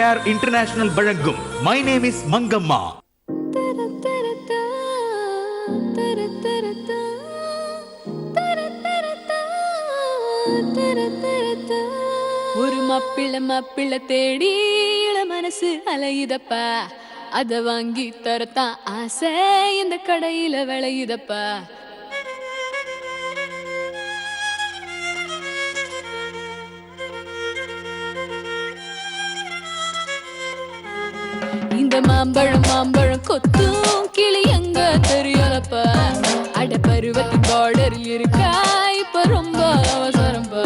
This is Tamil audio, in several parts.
கேர் இன்டர்நேஷனல் வழங்கும் மை நேம் இஸ் மங்கம்மா. ஒரு மாப்பிள்ள தேடி இள மனசு அலையுதப்பா, அத வாங்கி தரத்தான் ஆசை இந்த கடையில விளையுதப்பா. இந்த மாம்பழம் கொத்தும் கிளி எங்க தெரியலப்பா, அட பருவத்து பார்டரில் இருக்கா இப்ப ரொம்ப அவசரம்பா.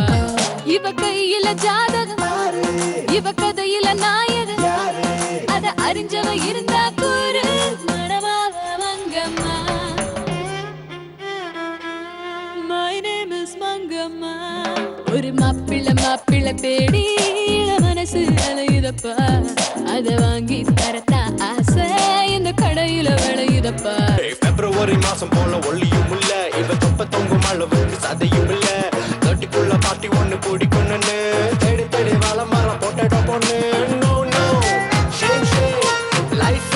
இவ கையில ஜாதகம், இவ கதையில நாயகன், அத அறிஞ்சவ இருந்தா கூறு மனமாக Mangamma. My name is Mangamma. ஒரு மாப்பிள்ள தேடி மனசு அலையுதப்பா, அத வாங்கி தரத்தா ஆசை இந்த கடையில விளையுதப்பா. பிப்ரவரி மாசம் போல ஒல்லியும் இல்ல, இவ தொப்ப தொங்கும் அளவுக்கு சதையும் இல்ல. தொட்டிக்குள்ள பாட்டி ஒண்ணு கூடி கொண்டு தேடி தேடி வாழ மரம் போட்டோ பொண்ணு. No no shame shame life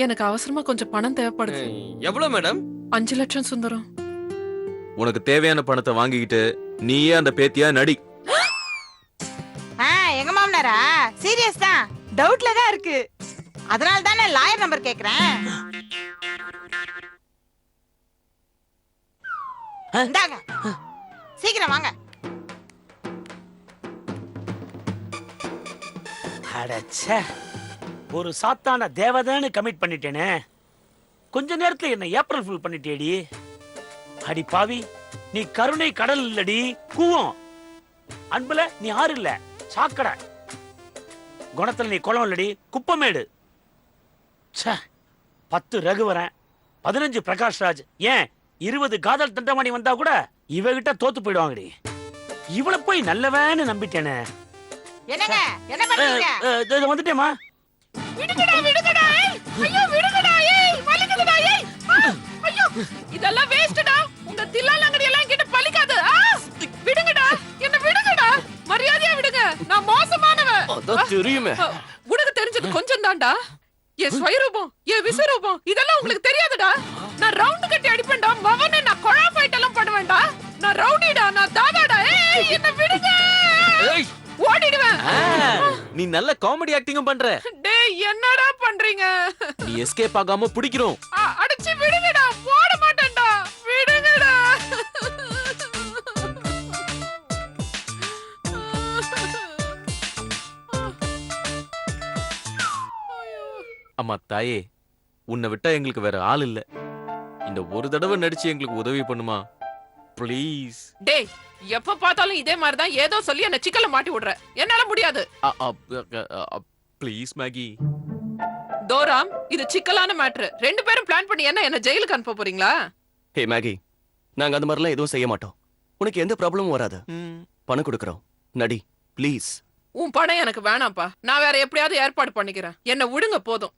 எனக்கு அவசரமா கொஞ்சம் பணம் தேவைப்படுது. எவ்வளவு மேடம்? 5 லட்சம் சுந்தரம். உனக்கு தேவையான பணத்தை வாங்கிக்கிட்டு நீயே அந்த பேத்தியா நடி. எங்க மாமனாரா? சீரியஸ் தான், டவுட்ல தான் இருக்கு. அதனால தான் நான் லாயர் நம்பர் கேக்குறேன். இந்தாங்க, சீக்கிரம் வாங்க. அடச்சே, ஒரு சாத்தான தேவதான்னு கமிட் பண்ணிட்டேனே. கொஞ்ச நேரத்துல என்ன ஏப்ரல் ஃபுல் பண்ணிட்டேடி. அடி பாவி, நீ கருணை கடல் இல்லடி கூவம். அன்புல நீ ஆறு இல்ல சாக்கடை. குணத்துல நீ குளம் இல்லடி குப்பமேடு. 10 ரகுவரன், 15 பிரகாஷ்ராஜ், ஏன் 20 காதல் தண்டமணி வந்தா கூட இவகிட்ட தோத்து போயிடுவாங்கடி. இவளை போய் நல்லவேன்னு நம்பிட்டேனே. என்னங்க என்ன பண்றீங்க? வந்துட்டேமா. விடுங்கடா. ஐயோ விடுங்கடா. ஏய் வலிக்குதுடா. ஏய் ஐயோ இதெல்லாம் வேஸ்ட்டடா. உங்க தில்லாலங்கடி எல்லாம் கிட்ட பலிக்காது. விடுங்கடா. என்ன விடுங்கடா. மரியாதையா விடுங்க. நான் மோசமானவன். அதான் தெரியுமே. உனக்கு தெரிஞ்சது கொஞ்சம் தான்டா. என் ஸ்வரூபம், என் விஸ்வரூபம் இதெல்லாம் உங்களுக்கு தெரியாதுடா. நான் ரவுண்ட் கட்டி அடிப்பேன்டா. மவனே நான் கொழா ஃபைட் எல்லாம் பண்ணுவேன்டா. நான் ரவுடிடா, நான் தாதாடா. ஏய் என்ன விடுங்க. ஏய் ஓடிடுவேன். நீ நல்ல காமெடி ஆக்டிங்கும் பண்ற. டேய் என்னடா பண்றீங்க? நீ எஸ்கேப் ஆகாம பிடிக்கிறோம். அடிச்சு விடுங்கடா. ஓட மாட்டேன்டா. விடுங்கடா. அம்மா தாயே, உன்னை விட்டா எங்களுக்கு வேற ஆள் இல்ல. இந்த ஒரு தடவை நடிச்சு எங்களுக்கு உதவி பண்ணுமா ப்ளீஸ். டேய் எப்ப பார்த்தாலும் இதே மாதிரி தான் ஏதோ சொல்லி என்ன சிக்கல்ல மாட்டி விடுற. என்னால முடியாது. Please Maggi. தோராம், இது சிக்கலான மேட்டர். 2 பேரும் பிளான் பண்ணி என்ன ஜெயிலுக்கு அனுப்ப போறீங்களா? ஹே மேகி, நாங்க அந்த மாதிரிலாம் எதுவும் செய்ய மாட்டோம். உனக்கு எந்த ப்ராப்ளமும் வராது. பணம் கொடுக்கறோம். நடி ப்ளீஸ். உன் படம் எனக்கு வேணாம்ப்பா. நான் வேற எப்படியாவது ஏற்பாடு பண்ணிக்கிறேன். என்ன விடுங்க போதும்.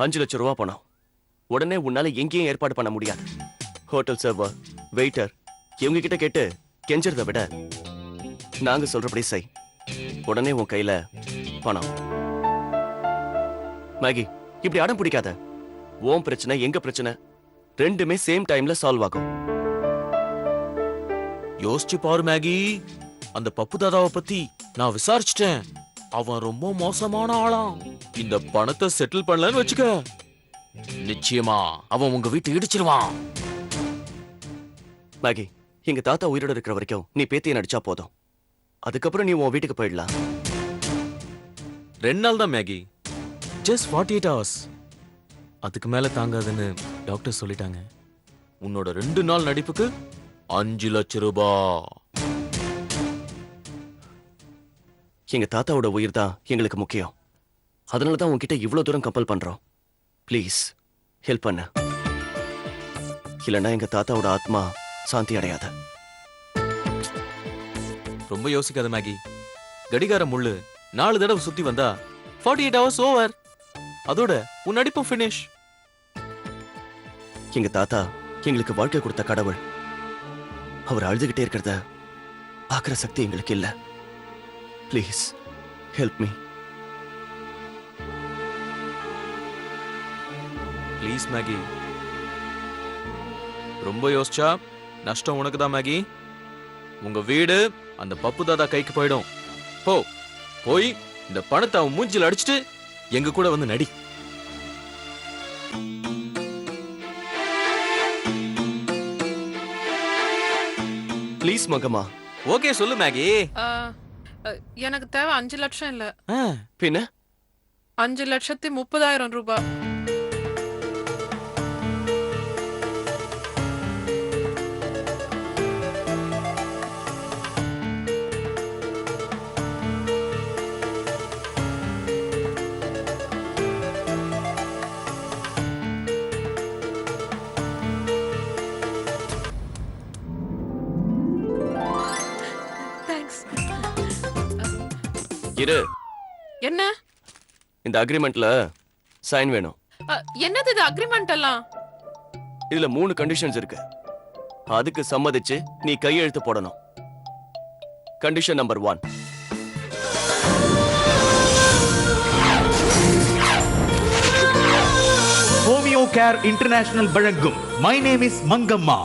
₹5,00,000 பணம். உடனே உன்னால எங்கேயும் ஏற்பாடு பண்ண முடியாது. ஹோட்டல் சர்வர், வெயிட்டர் இவங்க கிட்ட கேட்டு கெஞ்சறதை விட நாங்க சொல்றபடி செய். உடனே உன் கையில பணம். மேகி, இப்படி அடம் பிடிக்காத. உன் பிரச்சனை எங்க பிரச்சனை ரெண்டுமே சேம் டைம்ல சால்வ் ஆகும். யோசிச்சு பாரு மேகி, அந்த பப்பு தாதாவை பத்தி நான் விசாரிச்சிட்டேன். அவன் ரொம்ப மோசமான ஆளாம். இந்த பணத்தை செட்டில் பண்ணலன்னு வச்சுக்க, நிச்சயமா அவன் உங்க வீட்டை இடிச்சிருவான். மேகி, எங்க தாத்தா உயிரோட இருக்கிற வரைக்கும் நீ பேத்தியை நடிச்சா போதும். அதுக்கப்புறம் நீ உன் வீட்டுக்கு போயிடலாம். 2 நாள் தான் மேகி, ஜஸ்ட் 48 hours. அதுக்கு மேல தாங்காதுன்னு டாக்டர் சொல்லிட்டாங்க. உன்னோட 2 நாள் நடிப்புக்கு ₹5,00,000. எங்க தாத்தாவோட உயிர் தான் எங்களுக்கு முக்கியம். அதனால தான் உன்கிட்ட இவ்வளவு தூரம் கம்பல் பண்றோம். ப்ளீஸ் ஹெல்ப் பண்ணு. இல்லைன்னா எங்க தாத்தாவோட ஆத்மா சாந்தி அடையாத. ரொம்ப யோசிக்காத மேகி. கடிகார முள்ளு 4 தடவை சுத்தி வந்தா 48 hours ஓவர். அதோட உன் நடிப்பும் ஃபினிஷ். எங்க தாத்தா எங்களுக்கு வாழ்க்கை கொடுத்த கடவுள். அவர் அழுதுகிட்டே இருக்கிறத பாக்குற சக்தி எங்களுக்கு இல்ல. Please help me. Please Maggi. ரொம்ப யோசிச்சா நஷ்டம் உனக்கு தான் மேகி. உங்க வீடு அந்த பப்பு தாதா கைக்கு போயிடும். போய் இந்த பணத்தை அவன் மூஞ்சில அடிச்சிட்டு எங்க கூட வந்து நடி. ப்ளீஸ் மங்கம்மா. ஓகே சொல்லு மேகி. எனக்கு தேவை 5 லட்சம் இல்ல, பின்ன 5,30,000 ரூபாய். இரு. என்ன? இந்த அக்ரிமெண்ட்ல சைன் வேணும். என்னது இது அக்ரிமெண்ட் எல்லாம்? இதுல 3 கண்டிஷன்ஸ் இருக்கு. அதுக்கு சம்மதிச்சு நீ கையெழுத்து போடணும். Condition number 1. Homeo care international வழங்கும் மை நேம் இஸ் மங்கம்மா.